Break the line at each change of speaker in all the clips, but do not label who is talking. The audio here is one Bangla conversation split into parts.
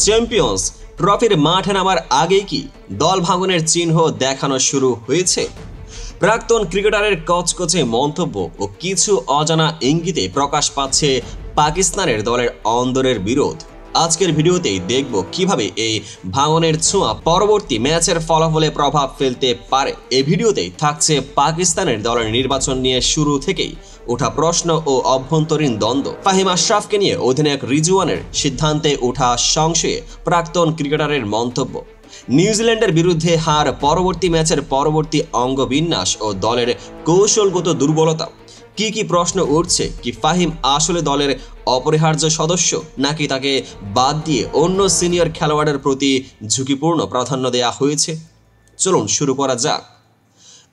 চ্যাম্পিয়ন্স ট্রফির মাঠে নামার আগেই কি দল ভাঙনের চিহ্ন দেখানো শুরু হয়েছে? প্রাক্তন ক্রিকেটারের কচকচে মন্তব্য ও কিছু অজানা ইঙ্গিতে প্রকাশ পাচ্ছে পাকিস্তানের দলের অন্দরের বিরোধ। আজকের ভিডিওতেই দেখব কিভাবে এই ভাঙনের ছোঁয়া পরবর্তী ম্যাচের ফলাফলে প্রভাব ফেলতে পারে। এই ভিডিওতেই থাকছে পাকিস্তানের দলের নির্বাচন নিয়ে শুরু থেকেই ওঠা প্রশ্ন ও অভ্যন্তরীণ দ্বন্দ্ব, ফাহিম আশরাফকে নিয়ে অধিনায়ক রিজওয়ানের সিদ্ধান্তে ওঠা সংশয়ে প্রাক্তন ক্রিকেটারের মন্তব্য, নিউজিল্যান্ডের বিরুদ্ধে হার, পরবর্তী ম্যাচের পরবর্তী অঙ্গবিন্যাস ও দলের কৌশলগত দুর্বলতা। কি প্রশ্ন উঠছে? কি ফাহিম আসলে দলের অপরিহার্য সদস্য, নাকি তাকে বাদ দিয়ে অন্য সিনিয়র খেলোয়াড়ের প্রতি ঝুঁকিপূর্ণ প্রাধান্য দেওয়া হয়েছে? চলুন শুরু করা যাক।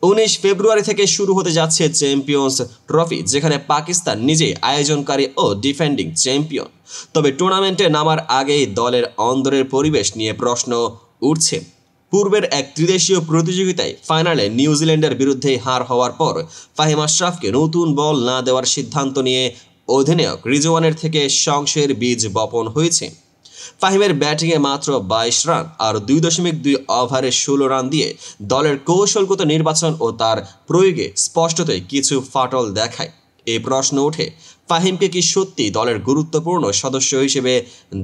19 ফেব্রুয়ারি থেকে শুরু হতে যাচ্ছে চ্যাম্পিয়ন্স ট্রফি, যেখানে পাকিস্তান নিজেই আয়োজনকারী ও ডিফেন্ডিং চ্যাম্পিয়ন। তবে টুর্নামেন্টে নামার আগেই দলের অন্দরের পরিবেশ নিয়ে প্রশ্ন উঠছে। পূর্বের এক ত্রিদেশীয় প্রতিযোগিতায় ফাইনালে নিউজিল্যান্ডের বিরুদ্ধে হার হওয়ার পর ফাহিম আশরাফকে নতুন বল না দেওয়ার সিদ্ধান্ত নিয়ে অধিনায়ক রিজওয়ানের থেকে সংশয়ের বীজ বপন হয়েছে। ফাহিমের ব্যাটিংয়ে মাত্র 22 রান আর 2.2 ওভারে 16 রান দিয়ে দলের কৌশলগত নির্বাচন ও তার প্রয়োগে স্পষ্টতই কিছু ফাটল দেখায়। এই প্রশ্ন ওঠে, ফাহিমকে কি সত্যি দলের গুরুত্বপূর্ণ সদস্য হিসেবে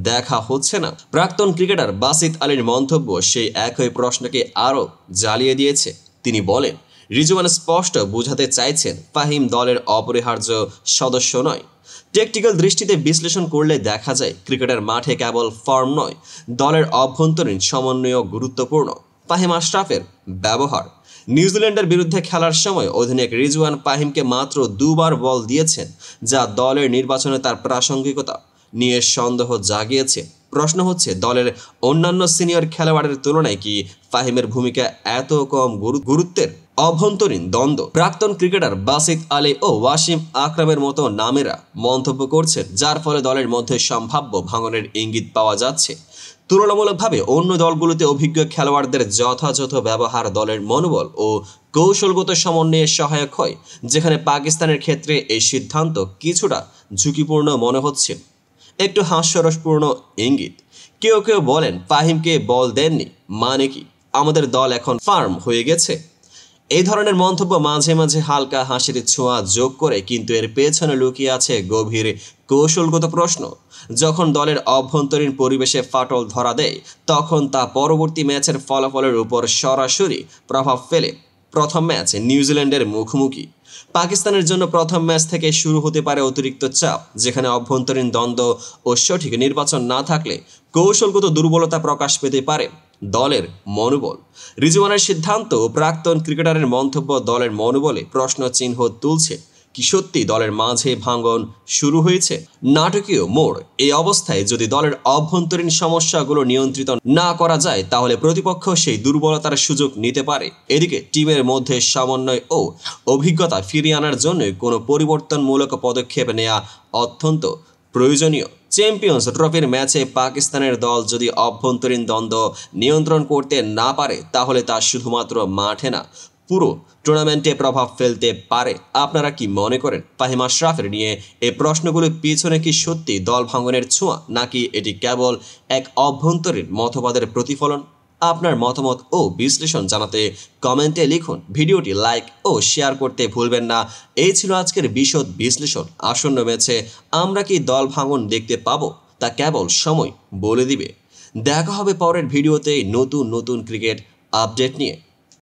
দেখা হচ্ছে না? প্রাক্তন ক্রিকেটার বাসিত আলীর মন্তব্য সেই একই প্রশ্নকে আরও জ্বালিয়ে দিয়েছে। তিনি বলেন, রিজওয়ান স্পষ্ট বোঝাতে চাইছেন ফাহিম দলের অপরিহার্য সদস্য নয়। টেকটিক্যাল দৃষ্টিতে বিশ্লেষণ করলে দেখা যায় ক্রিকেটের মাঠে কেবল ফর্ম নয়, দলের অভ্যন্তরীণ সমন্বয়ও গুরুত্বপূর্ণ। ফাহিম আশরাফের ব্যবহার, নিউজিল্যান্ডের বিরুদ্ধে খেলার সময় অধিনায়ক রিজওয়ান ফাহিমকে মাত্র 2 বার বল দিয়েছেন, যা দলের নির্বাচনে তার প্রাসঙ্গিকতা নিয়ে সন্দেহ জাগিয়েছে। প্রশ্ন হচ্ছে, দলের অন্যান্য সিনিয়র খেলোয়াড়ের তুলনায় কি ফাহিমের ভূমিকা এত কম গুরুত্বের? অভ্যন্তরীণ দ্বন্দ্ব, প্রাক্তন ক্রিকেটার বাসিত আলী ও ওয়াসিম আকরামের মতো নামেরা মন্তব্য করছেন, যার ফলে দলের মধ্যে সম্ভাব্য ভাঙনের ইঙ্গিত পাওয়া যাচ্ছে। তুলনামূলকভাবে অন্য দলগুলোতে অভিজ্ঞ খেলোয়াড়দের যথাযথ ব্যবহার দলের মনোবল ও কৌশলগত সমন্বয়ে সহায়ক হয়, যেখানে পাকিস্তানের ক্ষেত্রে এই সিদ্ধান্ত কিছুটা ঝুঁকিপূর্ণ মনে হচ্ছে। একটু হাস্যরসপূর্ণ ইঙ্গিত, কেউ বলেন ফাহিমকে বল দেননি মানে কি আমাদের দল এখন ফার্ম হয়ে গেছে? এই ধরনের মন্তব্য মাঝে মাঝে হালকা হাসির ছোঁয়া যোগ করে, কিন্তু এর পেছনে লুকিয়ে আছে গভীর কৌশলগত প্রশ্ন। যখন দলের অভ্যন্তরীণ পরিবেশে ফাটল ধরা দেয়, তখন তা পরবর্তী ম্যাচের ফলাফলের উপর সরাসরি প্রভাব ফেলে। প্রথম ম্যাচ নিউজিল্যান্ডের মুখোমুখি। পাকিস্তানের জন্য প্রথম ম্যাচ থেকে শুরু হতে পারে অতিরিক্ত চাপ, যেখানে অভ্যন্তরীণ দ্বন্দ্ব ও সঠিক নির্বাচন না থাকলে কৌশলগত দুর্বলতা প্রকাশ পেতে পারে। দলের মনোবল, রিজওয়ানের সিদ্ধান্ত ও প্রাক্তন ক্রিকেটারের মন্তব্য দলের মনোবলে প্রশ্ন চিহ্ন তুলছে। কি সত্যি দলের মাঝে ভাঙন শুরু হয়েছে? নাটকীয় মোড়। এই অবস্থায় যদি দলের অভ্যন্তরীণ সমস্যাগুলো নিয়ন্ত্রিত না করা যায়, তাহলে প্রতিপক্ষ সেই দুর্বলতার সুযোগ নিতে পারে। এদিকে টিমের মধ্যে সমন্বয় ও অভিজ্ঞতা ফিরিয়ে আনার জন্য কোনো পরিবর্তনমূলক পদক্ষেপ নেওয়া অত্যন্ত প্রয়োজনীয়। চ্যাম্পিয়ন্স ট্রফির ম্যাচে পাকিস্তানের দল যদি অভ্যন্তরীণ দ্বন্দ্ব নিয়ন্ত্রণ করতে না পারে, তাহলে তা শুধুমাত্র মাঠে না, পুরো টুর্নামেন্টে প্রভাব ফেলতে পারে। আপনারা কি মনে করেন? ফাহিম আশরাফের নিয়ে এই প্রশ্নগুলোর পিছনে কি সত্যি দল ভাঙনের ছোঁয়া, নাকি এটি কেবল এক অভ্যন্তরীণ মতবাদের প্রতিফলন? আপনার মতামত ও বিশ্লেষণ জানাতে কমেন্টে লিখুন। ভিডিওটি লাইক ও শেয়ার করতে ভুলবেন না। এই ছিল আজকের বিশদ বিশ্লেষণ। আসন্ন ম্যাচে আমরা কি দল ভাঙন দেখতে পাবো, তা কেবল সময় বলে দিবে। দেখা হবে পরের ভিডিওতে নতুন ক্রিকেট আপডেট নিয়ে।